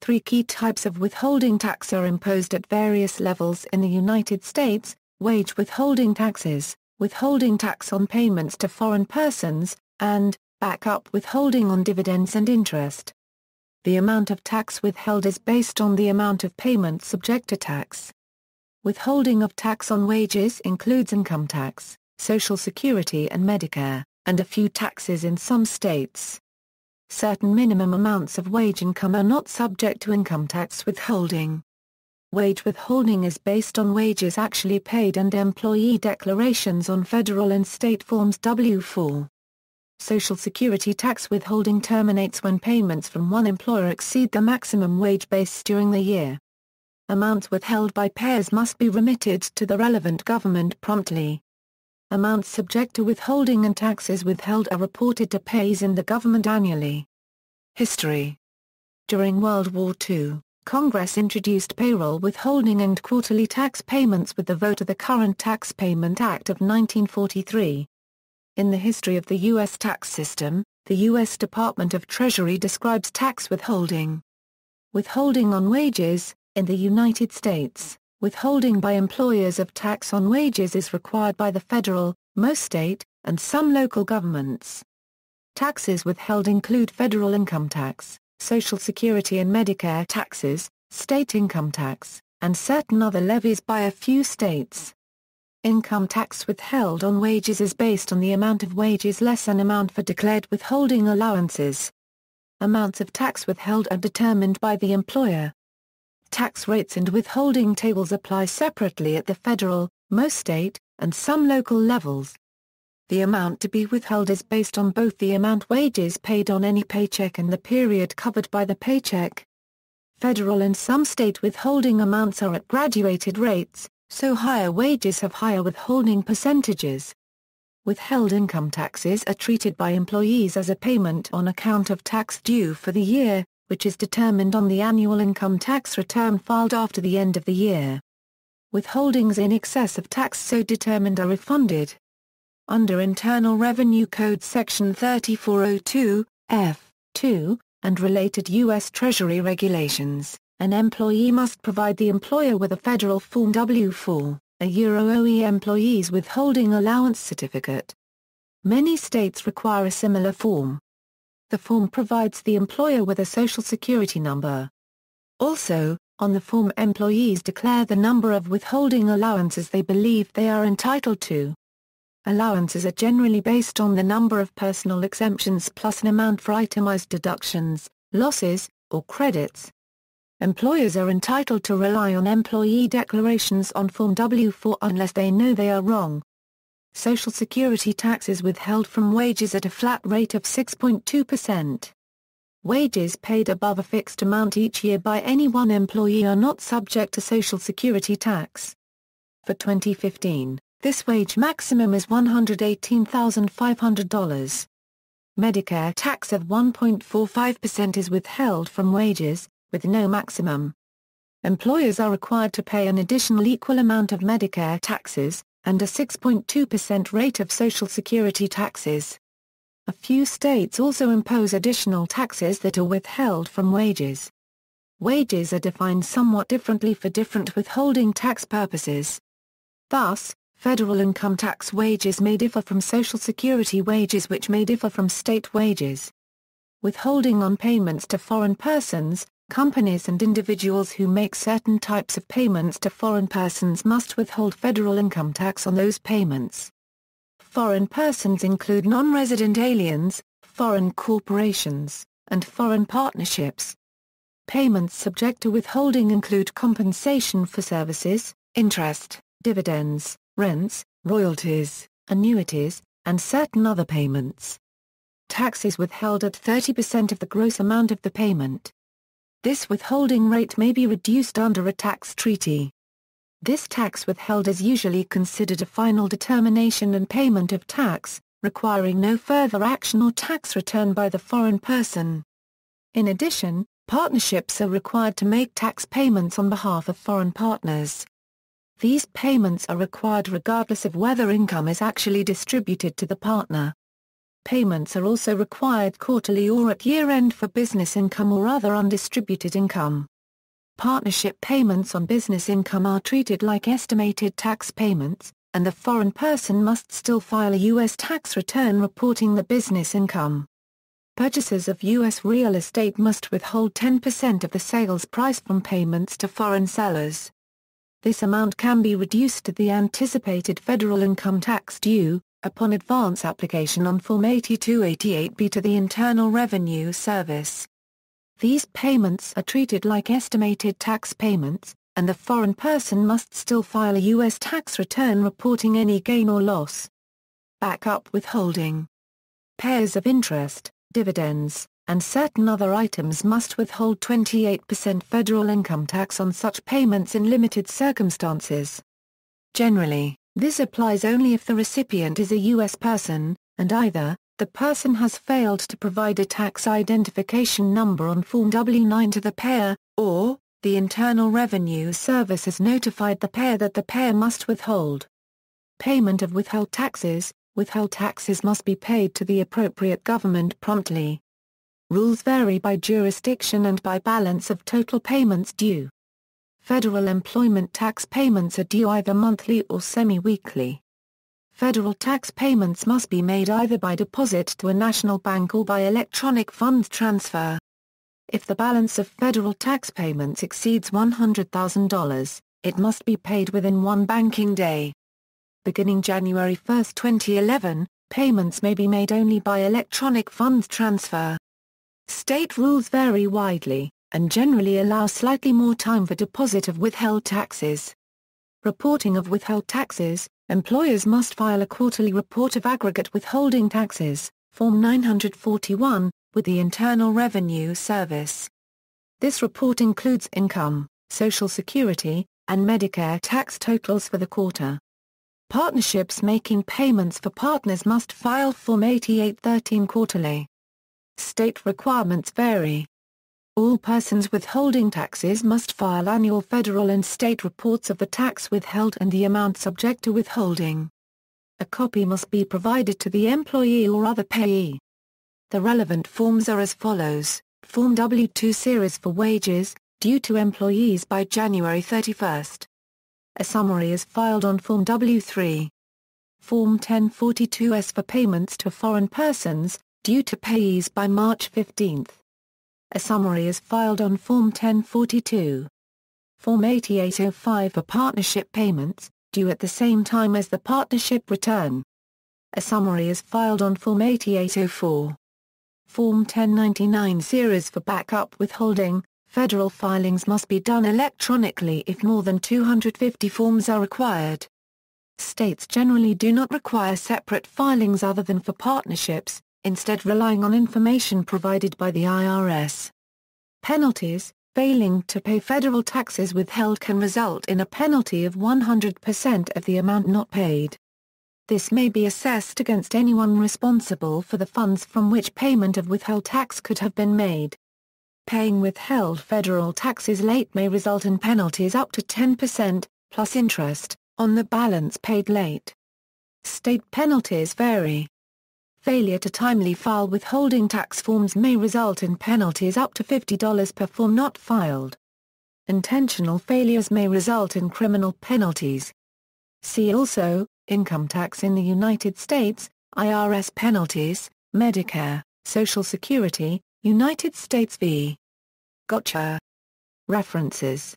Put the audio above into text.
Three key types of withholding tax are imposed at various levels in the United States: wage withholding taxes, withholding tax on payments to foreign persons, and backup withholding on dividends and interest. The amount of tax withheld is based on the amount of payment subject to tax. Withholding of tax on wages includes income tax, Social Security and Medicare, and a few taxes in some states. Certain minimum amounts of wage income are not subject to income tax withholding. Wage withholding is based on wages actually paid and employee declarations on federal and state forms W-4. Social Security tax withholding terminates when payments from one employer exceed the maximum wage base during the year. Amounts withheld by payers must be remitted to the relevant government promptly. Amounts subject to withholding and taxes withheld are reported to payees and the government annually. History. During World War II, Congress introduced payroll withholding and quarterly tax payments with the vote of the Current Tax Payment Act of 1943. In the history of the U.S. tax system, the U.S. Department of Treasury describes tax withholding. Withholding on wages. In the United States, withholding by employers of tax on wages is required by the federal, most state, and some local governments. Taxes withheld include federal income tax, Social Security and Medicare taxes, state income tax, and certain other levies by a few states. Income tax withheld on wages is based on the amount of wages less an amount for declared withholding allowances. Amounts of tax withheld are determined by the employer. Tax rates and withholding tables apply separately at the federal, most state, and some local levels. The amount to be withheld is based on both the amount wages paid on any paycheck and the period covered by the paycheck. Federal and some state withholding amounts are at graduated rates, so higher wages have higher withholding percentages. Withheld income taxes are treated by employees as a payment on account of tax due for the year, which is determined on the annual income tax return filed after the end of the year. Withholdings in excess of tax so determined are refunded. Under Internal Revenue Code Section 3402, F2, and related U.S. Treasury regulations, an employee must provide the employer with a federal Form W-4, a OE Employees Withholding Allowance Certificate. Many states require a similar form. The form provides the employer with a Social Security number. Also, on the form employees declare the number of withholding allowances they believe they are entitled to. Allowances are generally based on the number of personal exemptions plus an amount for itemized deductions, losses, or credits. Employers are entitled to rely on employee declarations on Form W-4 unless they know they are wrong. Social Security tax is withheld from wages at a flat rate of 6.2%. Wages paid above a fixed amount each year by any one employee are not subject to Social Security tax. For 2015, this wage maximum is $118,500. Medicare tax of 1.45% is withheld from wages, with no maximum. Employers are required to pay an additional equal amount of Medicare taxes, and a 6.2% rate of Social Security taxes. A few states also impose additional taxes that are withheld from wages. Wages are defined somewhat differently for different withholding tax purposes. Thus, federal income tax wages may differ from Social Security wages which may differ from state wages. Withholding on payments to foreign persons. Companies and individuals who make certain types of payments to foreign persons must withhold federal income tax on those payments. Foreign persons include non-resident aliens, foreign corporations, and foreign partnerships. Payments subject to withholding include compensation for services, interest, dividends, rents, royalties, annuities, and certain other payments. Tax is withheld at 30% of the gross amount of the payment. This withholding rate may be reduced under a tax treaty. This tax withheld is usually considered a final determination and payment of tax, requiring no further action or tax return by the foreign person. In addition, partnerships are required to make tax payments on behalf of foreign partners. These payments are required regardless of whether income is actually distributed to the partner. Payments are also required quarterly or at year-end for business income or other undistributed income. Partnership payments on business income are treated like estimated tax payments, and the foreign person must still file a U.S. tax return reporting the business income. Purchasers of U.S. real estate must withhold 10% of the sales price from payments to foreign sellers. This amount can be reduced to the anticipated federal income tax due, upon advance application on Form 8288B to the Internal Revenue Service. These payments are treated like estimated tax payments, and the foreign person must still file a U.S. tax return reporting any gain or loss. Backup withholding. Payers of interest, dividends, and certain other items must withhold 28% federal income tax on such payments in limited circumstances. Generally, this applies only if the recipient is a U.S. person, and either the person has failed to provide a tax identification number on Form W-9 to the payer, or the Internal Revenue Service has notified the payer that the payer must withhold. Payment of withheld taxes. Withheld taxes must be paid to the appropriate government promptly. Rules vary by jurisdiction and by balance of total payments due. Federal employment tax payments are due either monthly or semi-weekly. Federal tax payments must be made either by deposit to a national bank or by electronic funds transfer. If the balance of federal tax payments exceeds $100,000, it must be paid within one banking day. Beginning January 1, 2011, payments may be made only by electronic funds transfer. State rules vary widely, and generally allow slightly more time for deposit of withheld taxes. Reporting of withheld taxes. Employers must file a quarterly report of aggregate withholding taxes, Form 941, with the Internal Revenue Service. This report includes income, Social Security, and Medicare tax totals for the quarter. Partnerships making payments for partners must file Form 8813 quarterly. State requirements vary. All persons withholding taxes must file annual federal and state reports of the tax withheld and the amount subject to withholding. A copy must be provided to the employee or other payee. The relevant forms are as follows: Form W-2 series for wages, due to employees by January 31. A summary is filed on Form W-3. Form 1042-S for payments to foreign persons, due to payees by March 15. A summary is filed on Form 1042. Form 8805 for partnership payments, due at the same time as the partnership return. A summary is filed on Form 8804. Form 1099 series for backup withholding. Federal filings must be done electronically if more than 250 forms are required. States generally do not require separate filings other than for partnerships, instead relying on information provided by the IRS. Penalties. Failing to pay federal taxes withheld can result in a penalty of 100% of the amount not paid. This may be assessed against anyone responsible for the funds from which payment of withheld tax could have been made. Paying withheld federal taxes late may result in penalties up to 10%, plus interest, on the balance paid late. State penalties vary. Failure to timely file withholding tax forms may result in penalties up to $50 per form not filed. Intentional failures may result in criminal penalties. See also, income tax in the United States, IRS penalties, Medicare, Social Security, United States v. Gotcha. References